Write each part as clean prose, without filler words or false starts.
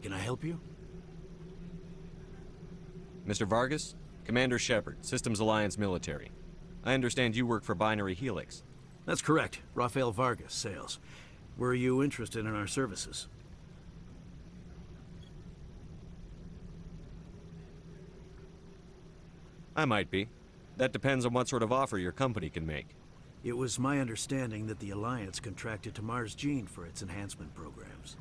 Can I help you? Mr. Vargas? Commander Shepard, Systems Alliance Military. I understand you work for Binary Helix. That's correct. Rafael Vargas, sales. Were you interested in our services? I might be. That depends on what sort of offer your company can make. It was my understanding that the Alliance contracted to Mars Gene for its enhancement programs.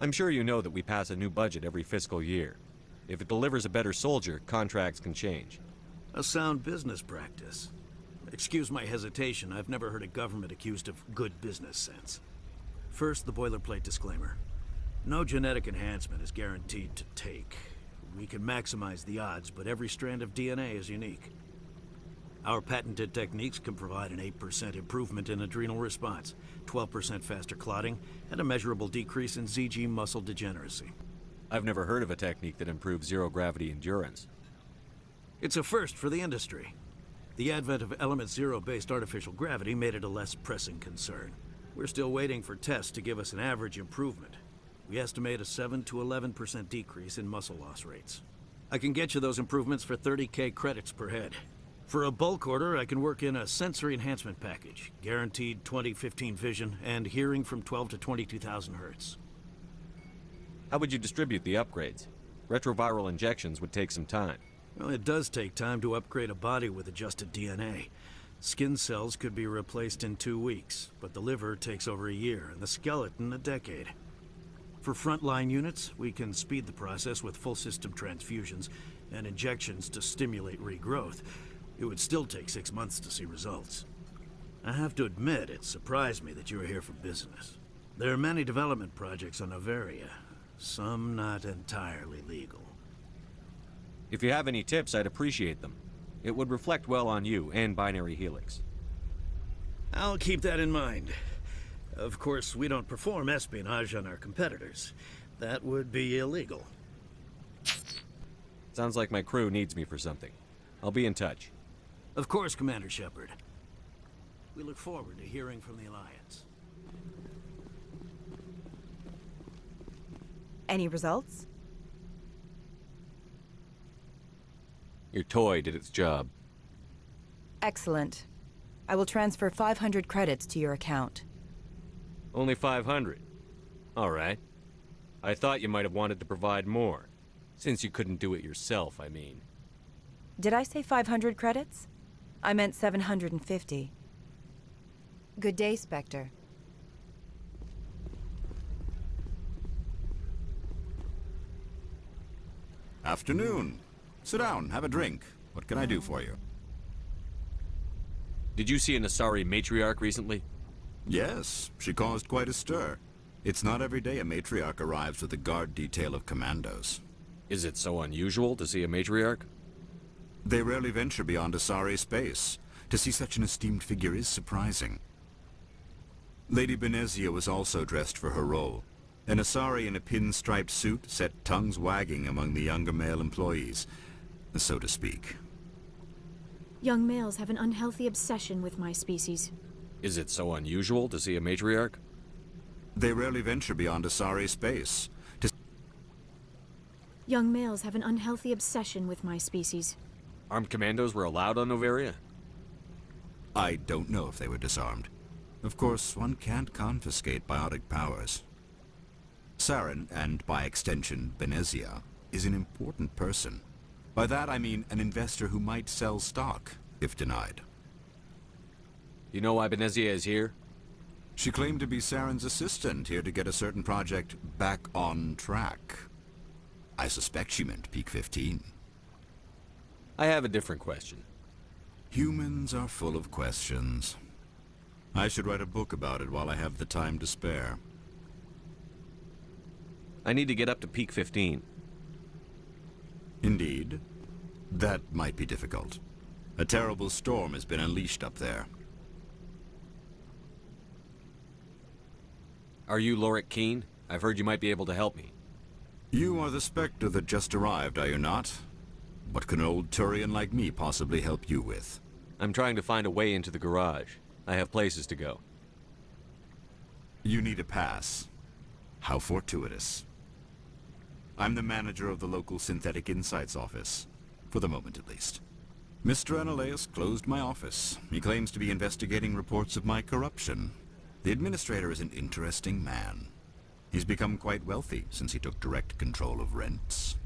I'm sure you know that we pass a new budget every fiscal year. If it delivers a better soldier, contracts can change. A sound business practice. Excuse my hesitation, I've never heard a government accused of good business sense. First, the boilerplate disclaimer. No genetic enhancement is guaranteed to take. We can maximize the odds, but every strand of DNA is unique. Our patented techniques can provide an 8% improvement in adrenal response, 12% faster clotting, and a measurable decrease in ZG muscle degeneracy. I've never heard of a technique that improves zero-gravity endurance. It's a first for the industry. The advent of element zero-based artificial gravity made it a less pressing concern. We're still waiting for tests to give us an average improvement. We estimate a 7 to 11% decrease in muscle loss rates. I can get you those improvements for 30K credits per head. For a bulk order, I can work in a sensory enhancement package, guaranteed 20/15 vision, and hearing from 12 to 22,000 hertz. How would you distribute the upgrades? Retroviral injections would take some time. Well, it does take time to upgrade a body with adjusted DNA. Skin cells could be replaced in 2 weeks, but the liver takes over a year, and the skeleton a decade. For frontline units, we can speed the process with full system transfusions and injections to stimulate regrowth. It would still take 6 months to see results. I have to admit, it surprised me that you were here for business. There are many development projects on Novaria, some not entirely legal. If you have any tips, I'd appreciate them. It would reflect well on you and Binary Helix. I'll keep that in mind. Of course, we don't perform espionage on our competitors. That would be illegal. Sounds like my crew needs me for something. I'll be in touch. Of course, Commander Shepard. We look forward to hearing from the Alliance. Any results? Your toy did its job. Excellent. I will transfer 500 credits to your account. Only 500. All right. I thought you might have wanted to provide more. Since you couldn't do it yourself, I mean. Did I say 500 credits? I meant 750. Good day, Spectre. Afternoon. Sit down, have a drink. What can I do for you? Did you see an Asari matriarch recently? Yes, she caused quite a stir. It's not every day a matriarch arrives with a guard detail of commandos. Is it so unusual to see a matriarch? They rarely venture beyond Asari space. To see such an esteemed figure is surprising. Lady Benezia was also dressed for her role. An Asari in a pinstriped suit set tongues wagging among the younger male employees, so to speak. Young males have an unhealthy obsession with my species. Is it so unusual to see a matriarch? They rarely venture beyond Asari space. Young males have an unhealthy obsession with my species. Armed commandos were allowed on Novaria? I don't know if they were disarmed. Of course, one can't confiscate biotic powers. Saren, and by extension, Benezia, is an important person. By that I mean an investor who might sell stock, if denied. You know why Benezia is here? She claimed to be Saren's assistant, here to get a certain project back on track. I suspect she meant Peak 15. I have a different question. Humans are full of questions. I should write a book about it while I have the time to spare. I need to get up to Peak 15. Indeed. That might be difficult. A terrible storm has been unleashed up there. Are you Lorik Keen? I've heard you might be able to help me. You are the Spectre that just arrived, are you not? What can an old Turian like me possibly help you with? I'm trying to find a way into the garage. I have places to go. You need a pass. How fortuitous. I'm the manager of the local Synthetic Insights office. For the moment, at least. Mr. Analaeus closed my office. He claims to be investigating reports of my corruption. The administrator is an interesting man. He's become quite wealthy since he took direct control of rents.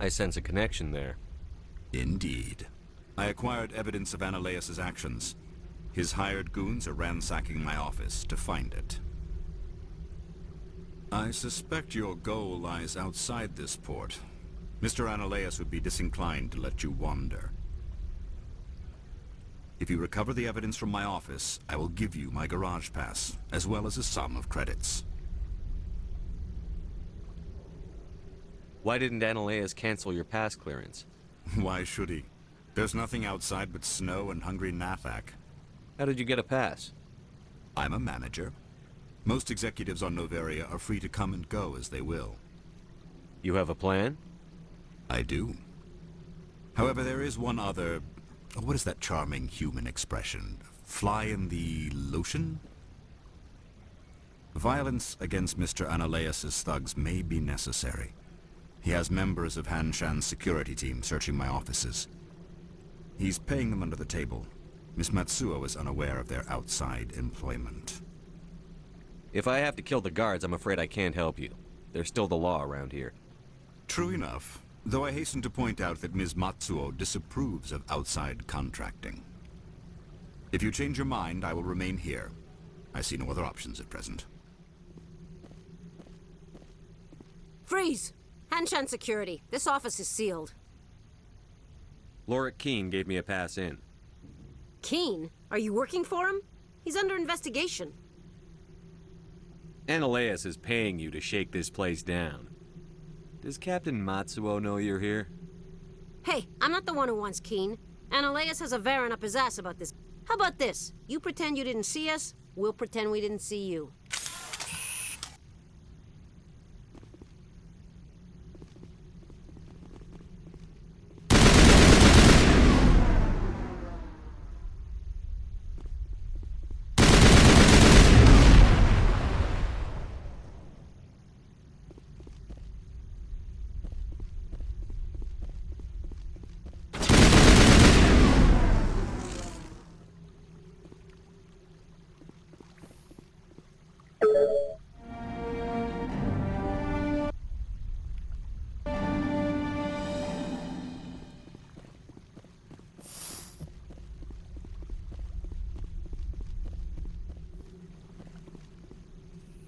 I sense a connection there. Indeed. I acquired evidence of Analaeus' actions. His hired goons are ransacking my office to find it. I suspect your goal lies outside this port. Mr. Analaeus would be disinclined to let you wander. If you recover the evidence from my office, I will give you my garage pass, as well as a sum of credits. Why didn't Analaeus cancel your pass clearance? Why should he? There's nothing outside but snow and hungry Nathak. How did you get a pass? I'm a manager. Most executives on Noveria are free to come and go as they will. You have a plan? I do. However, there is one other... what is that charming human expression? Fly in the lotion? Violence against Mr. Analaeus' thugs may be necessary. He has members of Han Shan's security team searching my offices. He's paying them under the table. Miss Matsuo is unaware of their outside employment. If I have to kill the guards, I'm afraid I can't help you. There's still the law around here. True enough, though I hasten to point out that Ms. Matsuo disapproves of outside contracting. If you change your mind, I will remain here. I see no other options at present. Freeze! Hanshan Security. This office is sealed. Lorik Keene gave me a pass in. Keene? Are you working for him? He's under investigation. Analaeus is paying you to shake this place down. Does Captain Matsuo know you're here? Hey, I'm not the one who wants Keene. Analaeus has a Varen up his ass about this. How about this? You pretend you didn't see us, we'll pretend we didn't see you.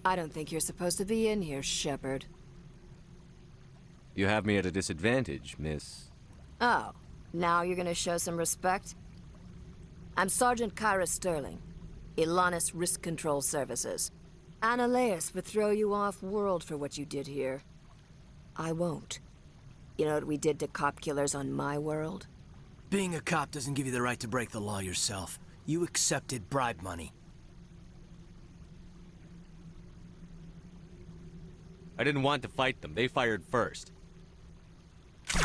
I don't think you're supposed to be in here, Shepard. You have me at a disadvantage, miss. Oh, now you're gonna show some respect? I'm Sergeant Kyra Sterling, Ilanis Risk Control Services. Analaeus would throw you off-world for what you did here. I won't. You know what we did to cop killers on my world? Being a cop doesn't give you the right to break the law yourself. You accepted bribe money. I didn't want to fight them. They fired first.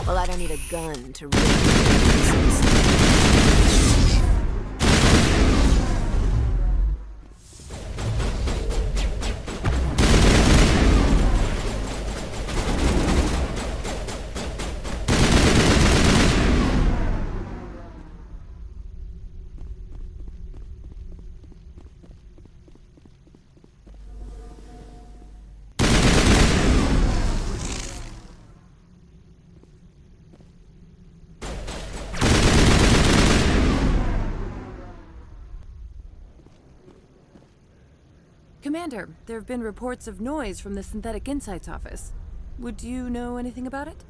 Well, I don't need a gun to rip you to pieces. Commander, there have been reports of noise from the Synthetic Insights office. Would you know anything about it?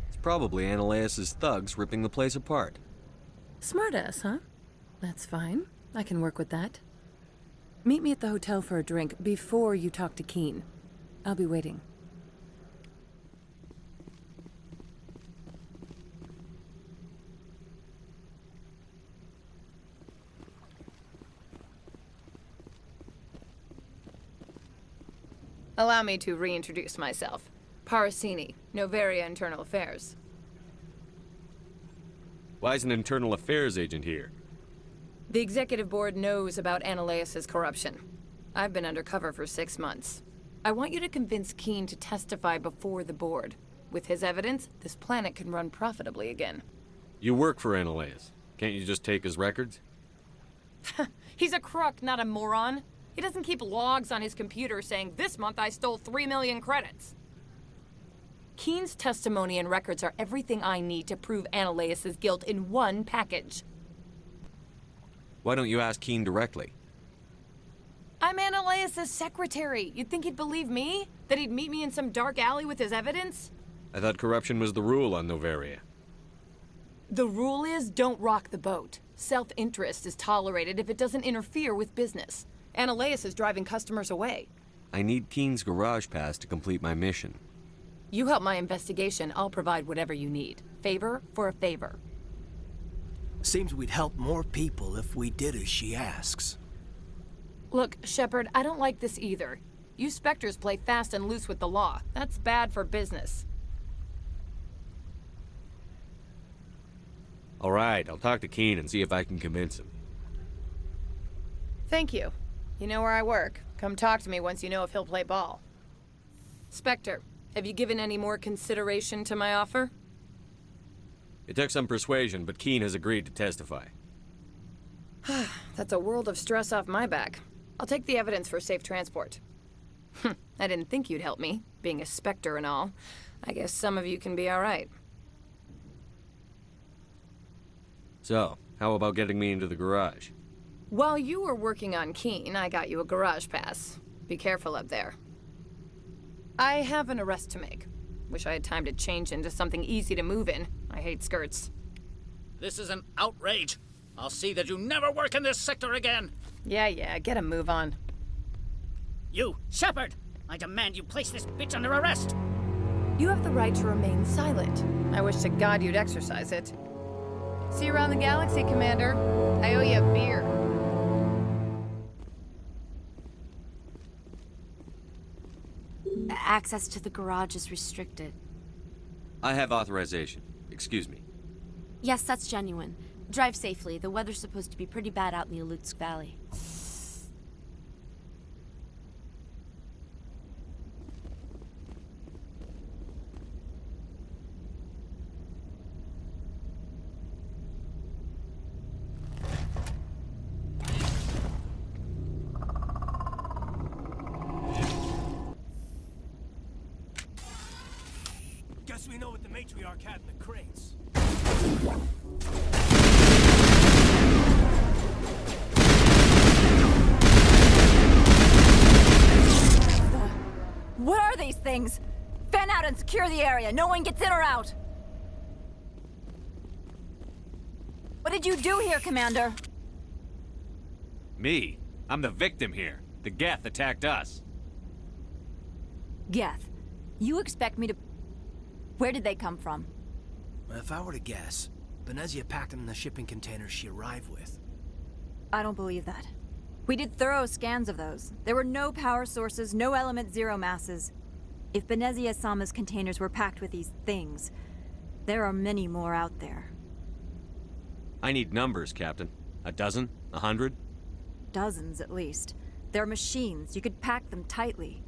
It's probably Analaeus' thugs ripping the place apart. Smartass, huh? That's fine. I can work with that. Meet me at the hotel for a drink before you talk to Keene. I'll be waiting. Allow me to reintroduce myself. Parasini, Noveria Internal Affairs. Why is an internal affairs agent here? The executive board knows about Ananias's corruption. I've been undercover for 6 months. I want you to convince Keene to testify before the board. With his evidence, this planet can run profitably again. You work for Ananias. Can't you just take his records? He's a crook, not a moron. He doesn't keep logs on his computer saying, "This month I stole 3 million credits." Keene's testimony and records are everything I need to prove Ananias's guilt in one package. Why don't you ask Keene directly? I'm Ananias's secretary. You'd think he'd believe me? That he'd meet me in some dark alley with his evidence? I thought corruption was the rule on Noveria. The rule is, don't rock the boat. Self-interest is tolerated if it doesn't interfere with business. Ananias is driving customers away. I need Keene's garage pass to complete my mission. You help my investigation, I'll provide whatever you need. Favor for a favor. Seems we'd help more people if we did as she asks. Look, Shepard, I don't like this either. You Spectres play fast and loose with the law. That's bad for business. All right, I'll talk to Keene and see if I can convince him. Thank you. You know where I work. Come talk to me once you know if he'll play ball. Spectre, have you given any more consideration to my offer? It took some persuasion, but Keene has agreed to testify. That's a world of stress off my back. I'll take the evidence for safe transport. I didn't think you'd help me, being a Spectre and all. I guess some of you can be all right. So, how about getting me into the garage? While you were working on Keene, I got you a garage pass. Be careful up there. I have an arrest to make. Wish I had time to change into something easy to move in. I hate skirts. This is an outrage. I'll see that you never work in this sector again. Yeah, get a move on. You, Shepard! I demand you place this bitch under arrest! You have the right to remain silent. I wish to God you'd exercise it. See you around the galaxy, Commander. I owe you a beer. Access to the garage is restricted. I have authorization. Excuse me. Yes, that's genuine. Drive safely. The weather's supposed to be pretty bad out in the Alutsk Valley. Guess we know what the matriarch had in the crates. What are these things? Fan out and secure the area. No one gets in or out. What did you do here, Commander? Me? I'm the victim here. The Geth attacked us. Geth. You expect me to... Where did they come from? If I were to guess, Benezia packed them in the shipping containers she arrived with. I don't believe that. We did thorough scans of those. There were no power sources, no element zero masses. If Benezia Sama's containers were packed with these things, there are many more out there. I need numbers, Captain. A dozen? 100? Dozens, at least. They're machines. You could pack them tightly.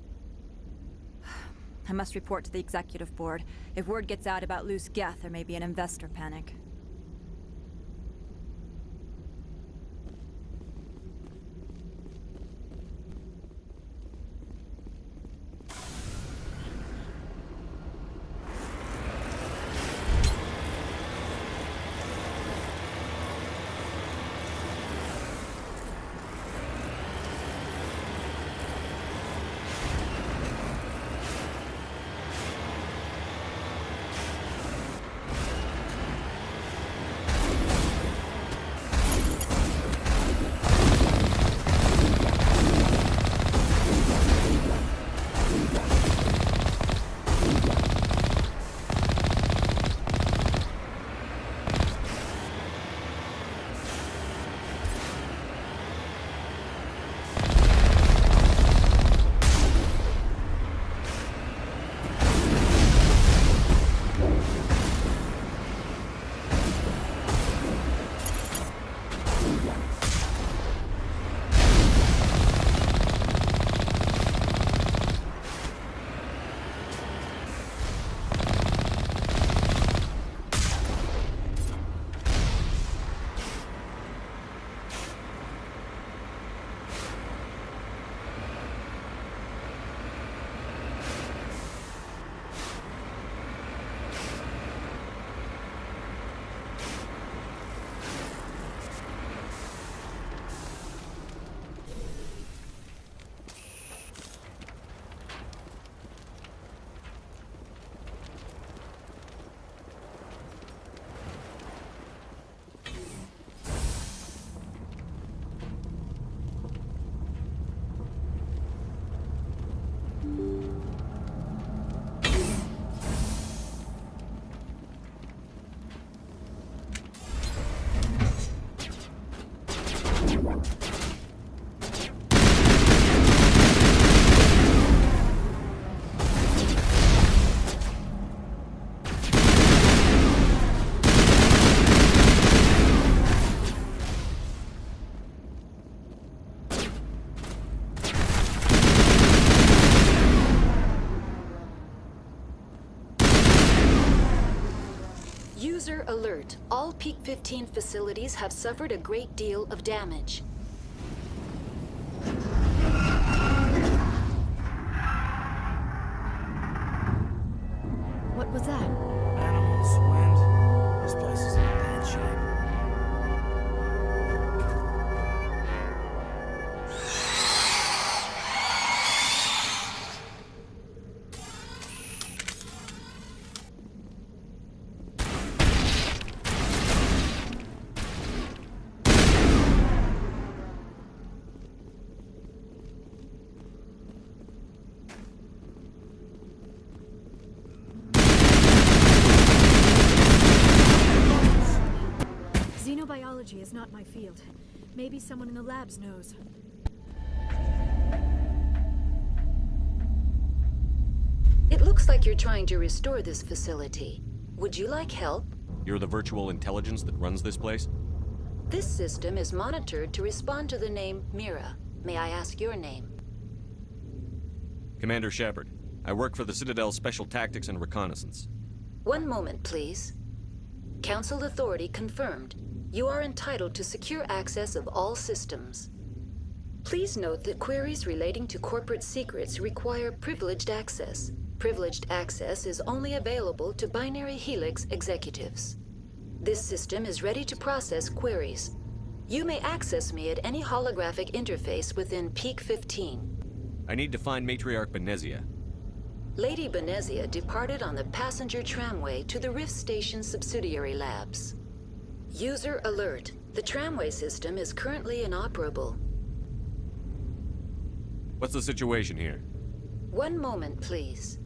I must report to the executive board. If word gets out about loose Geth, there may be an investor panic. User alert. All Peak 15 facilities have suffered a great deal of damage. What was that? Animals, wind. This place is in bad shape. Xenobiology is not my field. Maybe someone in the labs knows. It looks like you're trying to restore this facility. Would you like help? You're the virtual intelligence that runs this place? This system is monitored to respond to the name Mira. May I ask your name? Commander Shepard. I work for the Citadel's Special Tactics and Reconnaissance. One moment, please. Council authority confirmed. You are entitled to secure access of all systems. Please note that queries relating to corporate secrets require privileged access. Privileged access is only available to Binary Helix executives. This system is ready to process queries. You may access me at any holographic interface within Peak 15. I need to find Matriarch Benezia. Lady Benezia departed on the passenger tramway to the Rift Station subsidiary labs. User alert. The tramway system is currently inoperable. What's the situation here? One moment, please.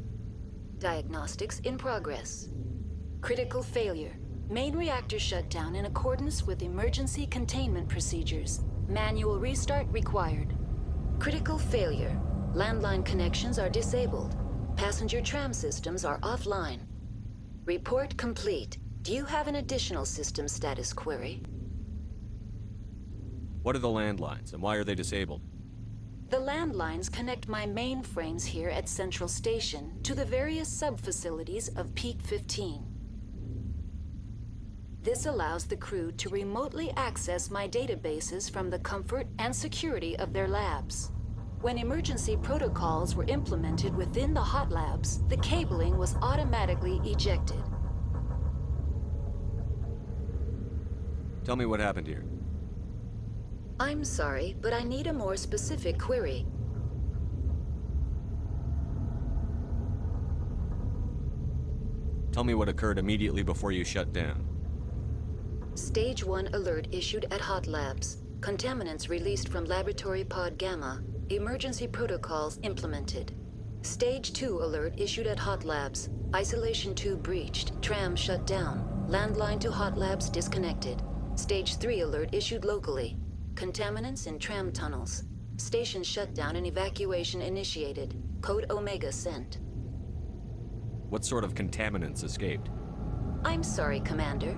Diagnostics in progress. Critical failure. Main reactor shut down in accordance with emergency containment procedures. Manual restart required. Critical failure. Landline connections are disabled. Passenger tram systems are offline. Report complete. Do you have an additional system status query? What are the landlines, and why are they disabled? The landlines connect my mainframes here at Central Station to the various sub-facilities of Peak 15. This allows the crew to remotely access my databases from the comfort and security of their labs. When emergency protocols were implemented within the hot labs, the cabling was automatically ejected. Tell me what happened here. I'm sorry, but I need a more specific query. Tell me what occurred immediately before you shut down. Stage 1 alert issued at Hot Labs. Contaminants released from Laboratory Pod Gamma. Emergency protocols implemented. Stage 2 alert issued at Hot Labs. Isolation 2 breached. Tram shut down. Landline to Hot Labs disconnected. Stage 3 alert issued locally. Contaminants in tram tunnels. Station shutdown and evacuation initiated. Code Omega sent. What sort of contaminants escaped? I'm sorry, Commander.